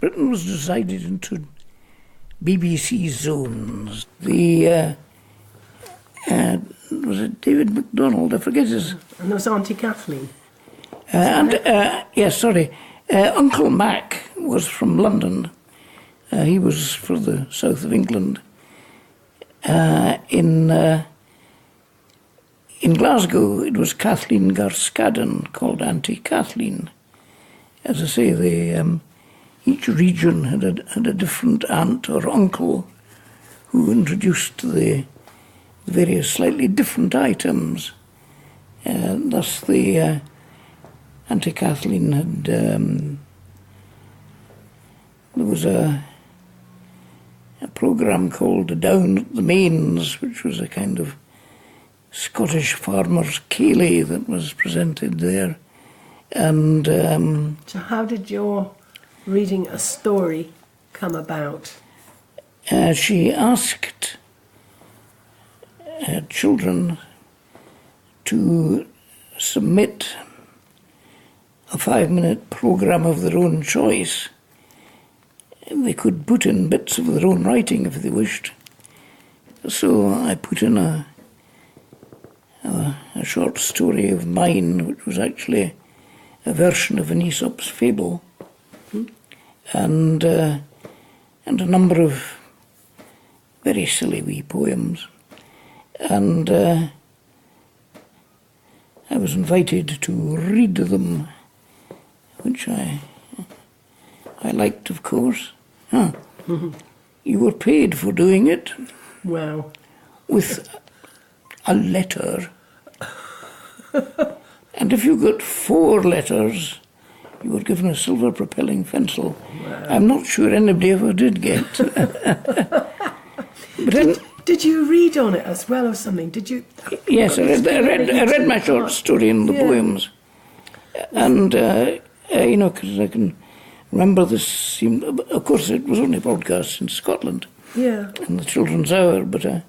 Britain was divided into BBC zones. The was it David MacDonald? I forget his. And there was Auntie Kathleen. Yes, sorry. Uncle Mac was from London. He was for the south of England. In Glasgow, it was Kathleen Garscadden, called Auntie Kathleen. As I say, each region had a different aunt or uncle who introduced the various slightly different items. Thus, the Auntie Kathleen had. There was a programme called Down at the Mains, which was a kind of Scottish farmer's ceilidh that was presented there. And so how did your reading a story come about? She asked children to submit a 5-minute programme of their own choice. They could put in bits of their own writing if they wished. So I put in a short story of mine, which was actually a version of an Aesop's fable, and a number of very silly wee poems. And I was invited to read them, which I liked, of course. Huh. You were paid for doing it. Wow. With a letter. And if you got 4 letters, you were given a silver propelling pencil. Wow. I'm not sure anybody ever did get. Did you read on it as well or something? Did you? Yes, I read my short story in the poems. And, because I can remember this, of course it was only broadcast in Scotland. Yeah. In the Children's Hour, but I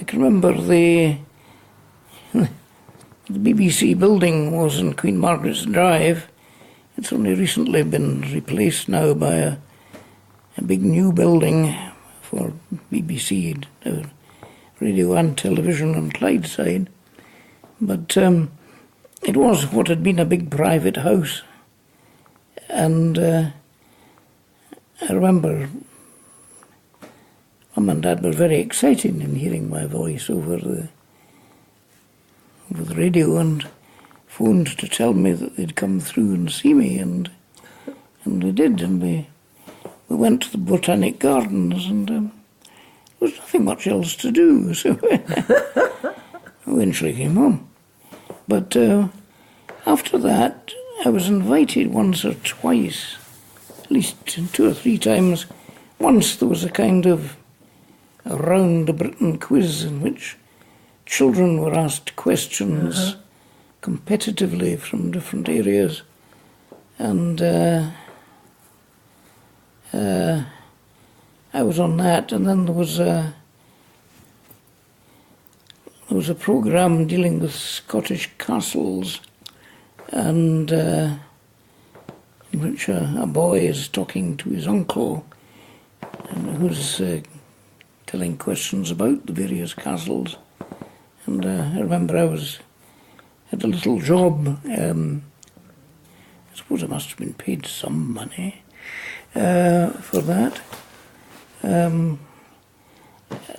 can remember the BBC building was in Queen Margaret's Drive. It's only recently been replaced now by a big new building for BBC, radio and television on Clydeside. But it was what had been a big private house. And I remember Mum and Dad were very excited in hearing my voice over the radio, and phoned to tell me that they'd come through and see me, and they did, and we went to the Botanic Gardens, and there was nothing much else to do, so I eventually came home. But after that, I was invited once or twice, at least 2 or 3 times. Once there was a kind of a round Britain quiz in which children were asked questions competitively from different areas, and I was on that. And then there was a programme dealing with Scottish castles, and in which a boy is talking to his uncle, who's telling questions about the various castles. And I remember I had a little job. I suppose I must have been paid some money for that.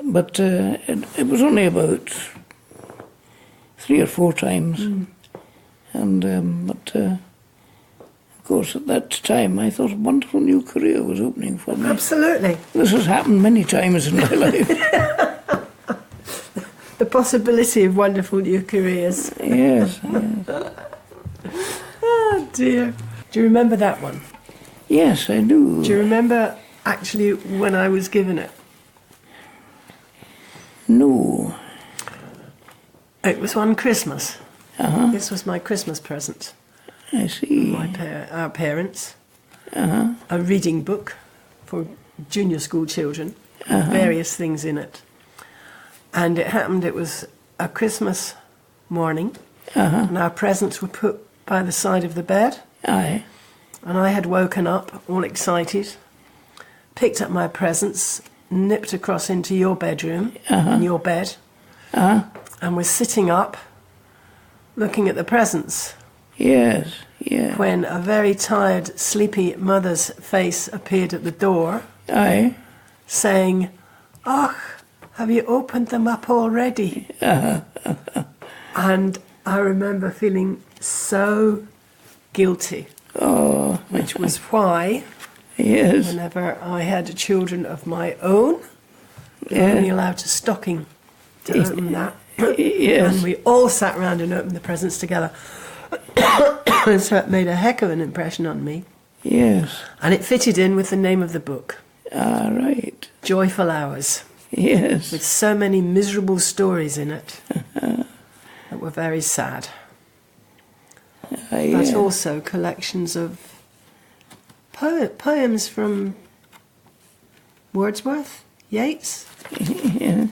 But it was only about 3 or 4 times. And but of course, at that time, I thought a wonderful new career was opening for me. Absolutely. This has happened many times in my life. The possibility of wonderful new careers. Yes. Oh, dear. Do you remember that one? Yes, I do. Do you remember actually when I was given it? No. It was one Christmas. This was my Christmas present. I see. Our parents. A reading book for junior school children. Various things in it. And it happened, it was a Christmas morning. And our presents were put by the side of the bed. Aye. And I had woken up, all excited, picked up my presents, nipped across into your bedroom, in your bed, and was sitting up, looking at the presents. Yes, yeah. When a very tired, sleepy mother's face appeared at the door, Aye. saying, "Och, have you opened them up already?" And I remember feeling so guilty, which was why, Yes. whenever I had children of my own, they were only allowed a stocking to open that. Yes. And we all sat round and opened the presents together. And so it made a heck of an impression on me. Yes. And it fitted in with the name of the book, Right. Joyful Hours, Yes. with so many miserable stories in it that were very sad. But also collections of poems from Wordsworth, Yeats. Yeah.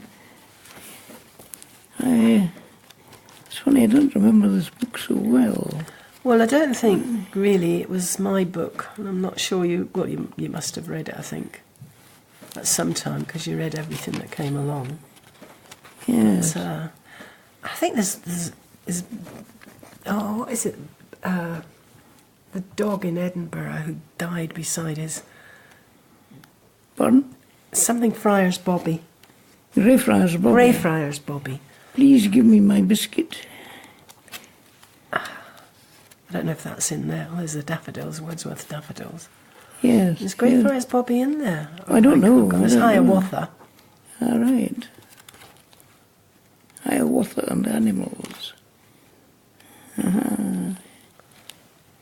It's funny, I don't remember this book so well. Well, I don't think really it was my book, and I'm not sure you must have read it, I think, at some time, because you read everything that came along. Yes. But, I think there's what is it? The dog in Edinburgh who died beside his... Pardon? Something Friars Bobby. Ray Friars Bobby. Ray Friars Bobby. Please give me my biscuit. I don't know if that's in there. Oh, there's the daffodils, Wordsworth daffodils. Yes. Is Grey yes. Friars Bobby in there? I don't know. There's Hiawatha. All right. Hiawatha and animals.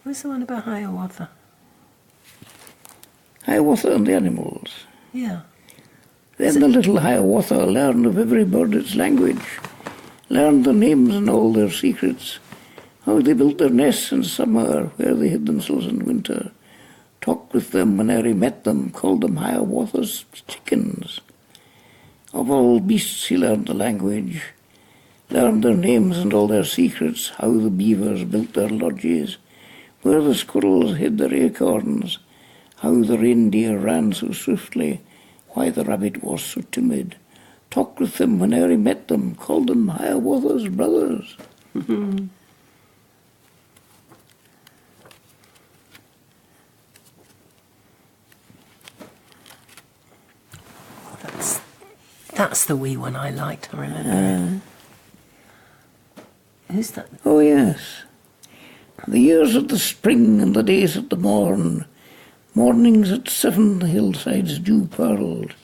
Who's the one about Hiawatha? Hiawatha and the animals. Yeah. Then the little Hiawatha learned of every bird its language, learned their names and all their secrets, how they built their nests in summer, where they hid themselves in winter, talked with them whene'er he met them, called them Hiawatha's chickens. Of all beasts he learned the language, learned their names and all their secrets, how the beavers built their lodges, where the squirrels hid their acorns, how the reindeer ran so swiftly, why the rabbit was so timid. Talked with them whene'er he met them, called them Hiawatha's brothers. That's the wee one I liked, I remember. Who's that? Oh, yes. The years of the spring and the days of the morn, mornings at 7 the hillsides dew-pearled,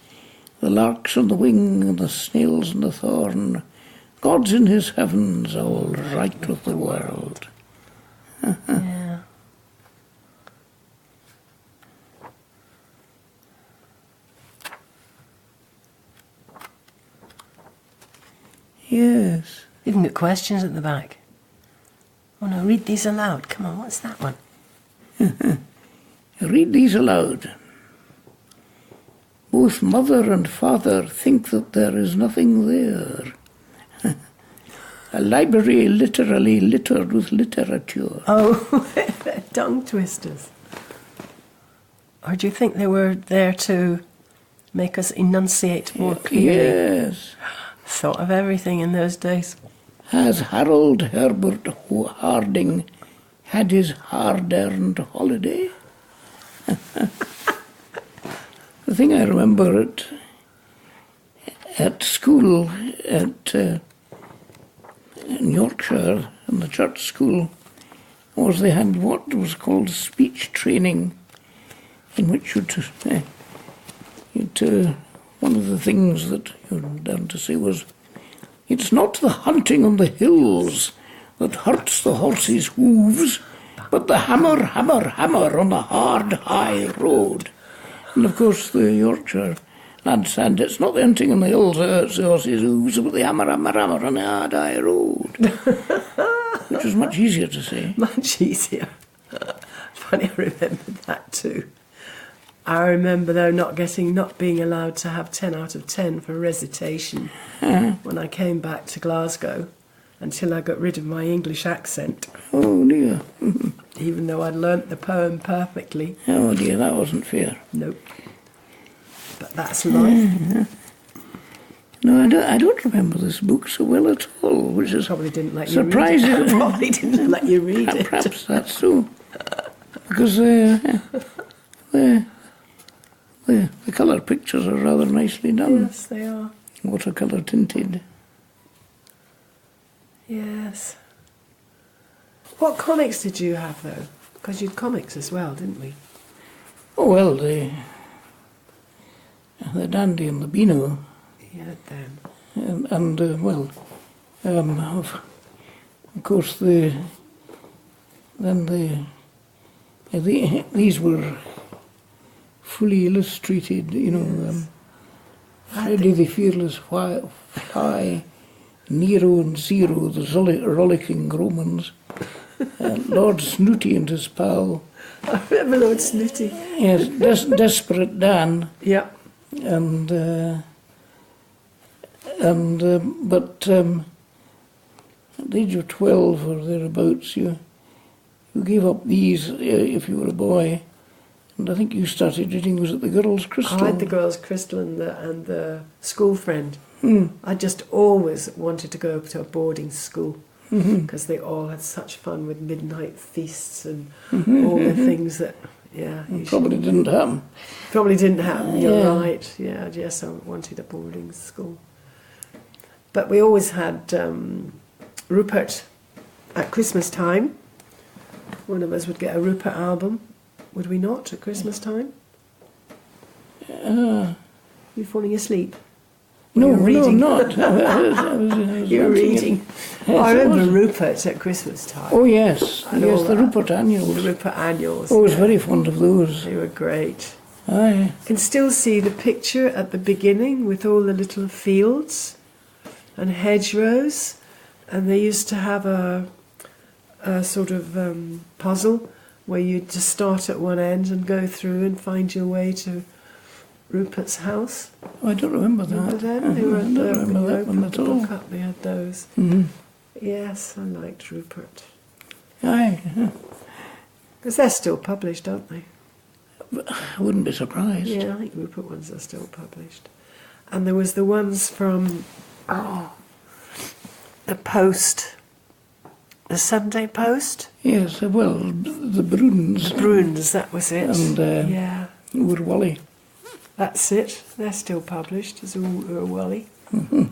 the larks on the wing and the snails on the thorn, God's in his heavens, all right with the world. Yeah. Yes. You've got questions at the back. Oh no, read these aloud. Come on, what's that one? Read these aloud. Both mother and father think that there is nothing there. A library literally littered with literature. Oh, tongue twisters. Or do you think they were there to make us enunciate more clearly? Yes. Thought of everything in those days. Has Harold Herbert Harding had his hard-earned holiday? The thing I remember at school in Yorkshire, in the church school, was they had what was called speech training, in which one of the things that you were down to say was, it's not the hunting on the hills that hurts the horse's hooves, but the hammer, hammer, hammer on the hard, high road. And of course the Yorkshire lads said, it's not the hunting on the hills that hurts the horse's hooves, but the hammer, hammer, hammer on the hard, high road. Which was much easier to say. Much easier. Funny, I remember that too. I remember, though, not being allowed to have 10 out of 10 for recitation when I came back to Glasgow until I got rid of my English accent, Oh dear. even though I'd learnt the poem perfectly. Oh dear, that wasn't fair. Nope. But that's life. No, I don't remember this book so well at all, which is Probably didn't let surprising. you read it. Probably didn't let you read it. Perhaps that's so. Because the colour pictures are rather nicely done. Yes, they are. Watercolour tinted. Yes. What comics did you have, though? Because you'd comics as well, didn't we? Oh, well, the Dandy and the Beano. Yeah, then. Of course, these were fully illustrated, you know, Yes. Freddy the Fearless Fly, Nero and Zero, the rollicking Romans, Lord Snooty and his pal. I remember Lord Snooty. Yes, Desperate Dan, Yeah. but at the age of 12 or thereabouts, you gave up these if you were a boy, and I think you started reading, was it The Girl's Crystal? I had The Girl's Crystal and the School Friend. Hmm. I just always wanted to go to a boarding school because they all had such fun with midnight feasts and all the things that, Probably didn't happen. Probably didn't happen, you're Yeah. right. Yeah, yes, I wanted a boarding school. But we always had Rupert at Christmas time. One of us would get a Rupert album, would we not, at Christmas time? You falling asleep? No, You're reading. no, not. I was You're watching reading. it. Yes, I it remember was. Rupert at Christmas time. Oh yes, And all yes, the that. Rupert The annuals. Rupert annuals. Oh, I was very fond of those. They were great. Aye. You can still see the picture at the beginning with all the little fields and hedgerows, and they used to have a sort of puzzle where you'd just start at one end and go through and find your way to Rupert's house. Oh, I don't remember that. Remember them? They were I don't remember that one at all. book up, they had those. Mm-hmm. Yes, I liked Rupert. Aye. Because they're still published, aren't they? I wouldn't be surprised. Yeah, I think Rupert ones are still published. And there was the ones from the Post, the Sunday Post. Yes, well, the Bruins. Bruins, that was it. And yeah, Mora Rolley. that's it. They're still published as Mora Rolley. Mm-hmm.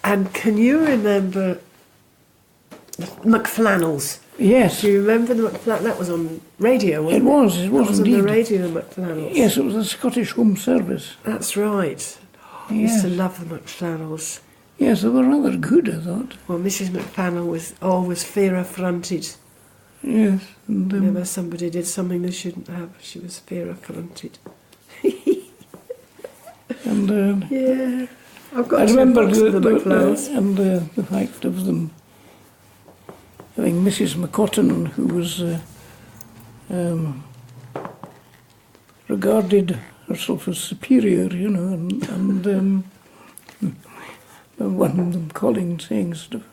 And can you remember McFlannels? Yes, Do you remember the McFlannels? That was on radio, it wasn't it? was. It That was was on indeed. the radio, McFlannels. Yes, it was the Scottish Home Service. That's right. I used to love the McFlannels. Yes, they were rather good, I thought. Well, Mrs. McFlannel was always fear-affronted. Yes, and Whenever somebody did something they shouldn't have, she was fear-affronted. Yeah. I've got I two remember books of the McFlannels. the fact of them having Mrs. McCotton, who was regarded herself as superior, you know, and one of them calling, saying sort of,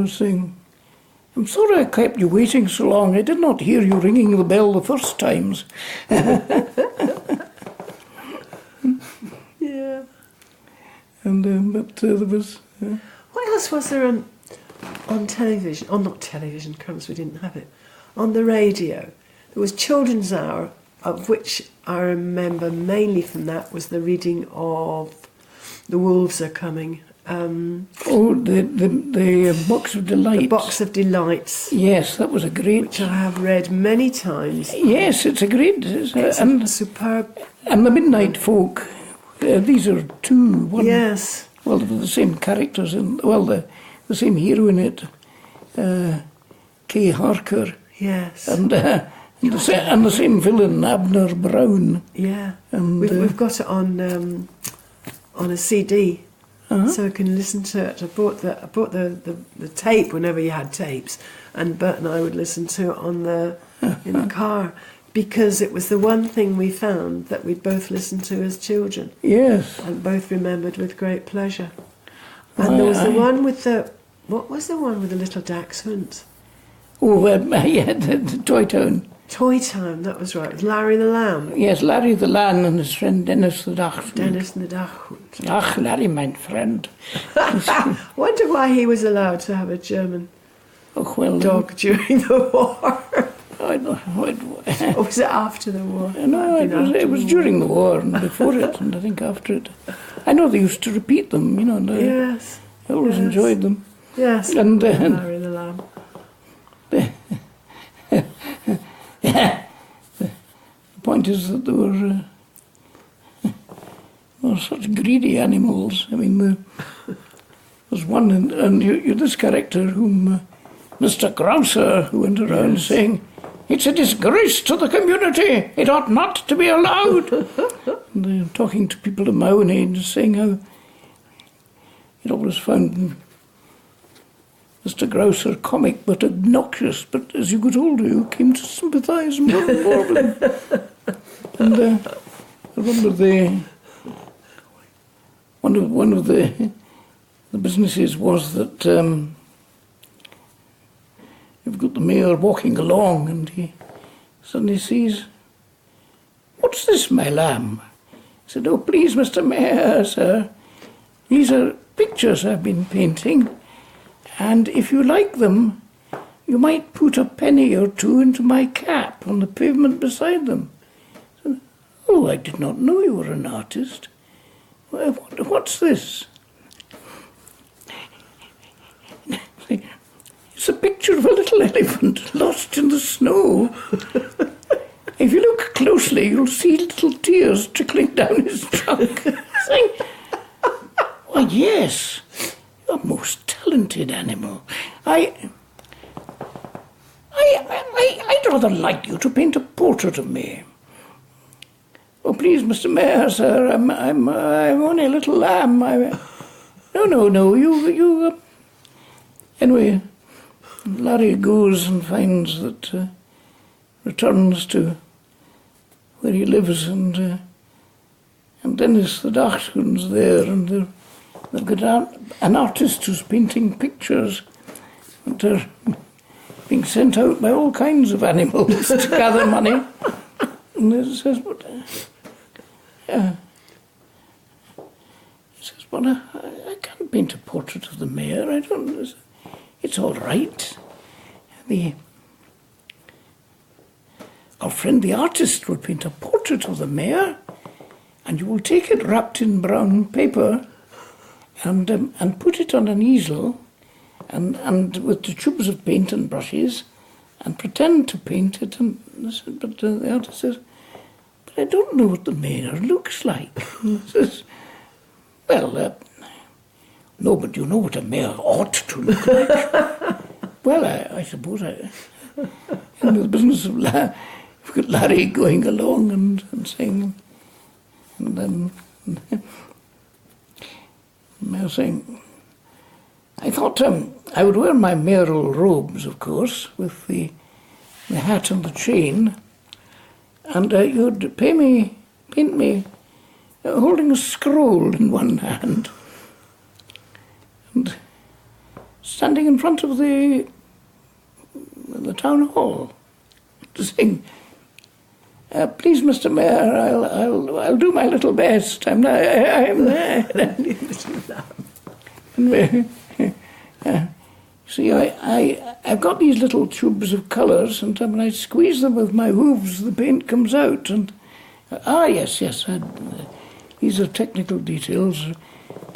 saying, "I'm sorry I kept you waiting so long. I did not hear you ringing the bell the first times." Yeah. And but there was. What else was there on television? Oh, not television, crumbs, we didn't have it. On the radio. There was Children's Hour, of which I remember mainly from that was the reading of The Wolves Are Coming. The Box of Delights. The Box of Delights, Yes, that was a great. which I have read many times. Yes, it's a great. It's and superb. and the Midnight Folk. These are two. One, Yes. Well, they were the same characters in. Well, the same hero in it. Kay Harker Yes. and the same villain, Abner Brown. Yeah. And We've got it on a CD. So I can listen to it. I bought the tape whenever you had tapes, and Bert and I would listen to it in the car. because it was the one thing we found that we'd both listened to as children. Yes. And both remembered with great pleasure. And there was the one with the... What was the one with the little dachshund? Oh, yeah, the Toy Town. Toy Town, that was right. Larry the Lamb. Yes, Larry the Lamb and his friend Dennis the Dachshund. Dennis and the Dachshund. Ach, Larry, my friend. Wonder why he was allowed to have a German dog during the war. I don't know. Or was it after the war? No, it was during the war and before it, and I think after it. I know they used to repeat them, you know, and yes. I always enjoyed them. Yes, and Larry the Lamb. The point is that there were such greedy animals. I mean, there was one, and you this character whom Mr. Grouser, who went around saying, "It's a disgrace to the community. It ought not to be allowed." And they're talking to people of my own age, saying how he'd always found Mr. Grouser comic but obnoxious, but as you got older you came to sympathise more and more with him. And I remember one of the businesses was that you've got the mayor walking along and he suddenly sees, "What's this, my lamb?" He said, "Oh, please, Mr. Mayor, sir, these are pictures I've been painting, and if you like them, you might put a penny or two into my cap on the pavement beside them." So, "Oh, I did not know you were an artist. What's this?" "It's a picture of a little elephant lost in the snow. If you look closely, you'll see little tears trickling down his trunk." Saying, "Why, yes, you're a most talented animal. I'd rather like you to paint a portrait of me." "Oh, please, Mr. Mayor, sir, I'm only a little lamb. No, you. Anyway, Larry goes and finds that, returns to where he lives, and Dennis the Dachshund's there, and they've got an artist who's painting pictures that are being sent out by all kinds of animals to gather money. And he says, "But, he says, "Well, I can't paint a portrait of the mayor. I don't. It's all right. Our friend the artist will paint a portrait of the mayor, and you will take it wrapped in brown paper and put it on an easel and with the tubes of paint and brushes and pretend to paint it." And but the artist says, "But I don't know what the mayor looks like." And he says, "Well, no, but you know what a mayor ought to look like." "Well, I suppose in the business of you've got Larry going along and saying, and then Mayor saying, "I thought I would wear my mayoral robes, of course, with the hat and the chain, and you'd paint me holding a scroll in one hand and standing in front of the town hall, saying, please, Mr. Mayor, I'll do my little best. I'm there." See, I've got these little tubes of colours, and when I squeeze them with my hooves, the paint comes out. And yes, these are technical details.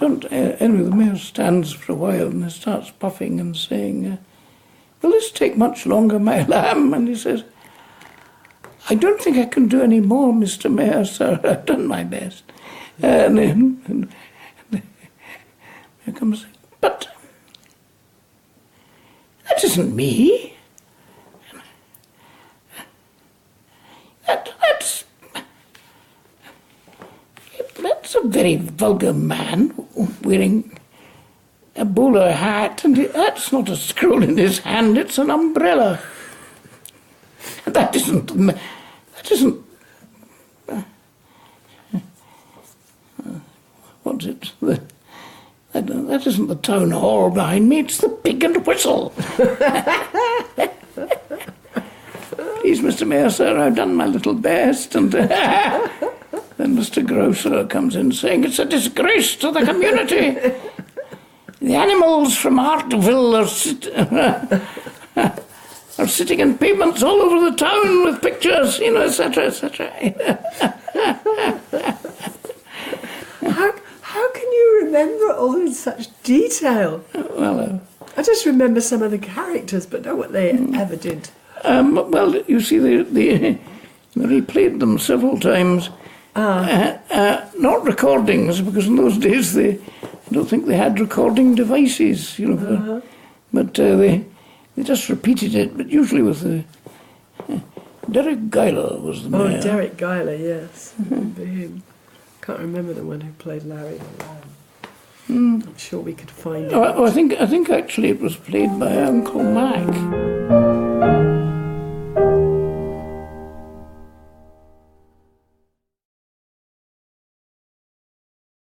Anyway, the mayor stands for a while and starts puffing and saying, "Will this take much longer, my lamb?" And he says, "I don't think I can do any more, Mr. Mayor, sir. I've done my best." And here comes, "But that isn't me. That's a very vulgar man wearing a bowler hat, and that's not a scroll in his hand, it's an umbrella. That isn't That isn't... what's it? That isn't the town hall behind me, it's the Pig and Whistle. Please, Mr. Mayor, sir, I've done my little best. And then Mr. Grocer comes in saying, it's a disgrace to the community. The animals from Hartville are sitting in pavements all over the town with pictures, etc., etc. How can you remember it all in such detail? Well, I just remember some of the characters, but not what they ever did. Well, you see, they replayed them several times. Not recordings, because in those days I don't think they had recording devices, but they just repeated it, but usually with Derek Guyler was the mayor. Oh, Derek Guyler, yes. Remember him. Can't remember the one who played Larry the Lamb. I'm sure we could find it. I think actually it was played by Uncle Mac.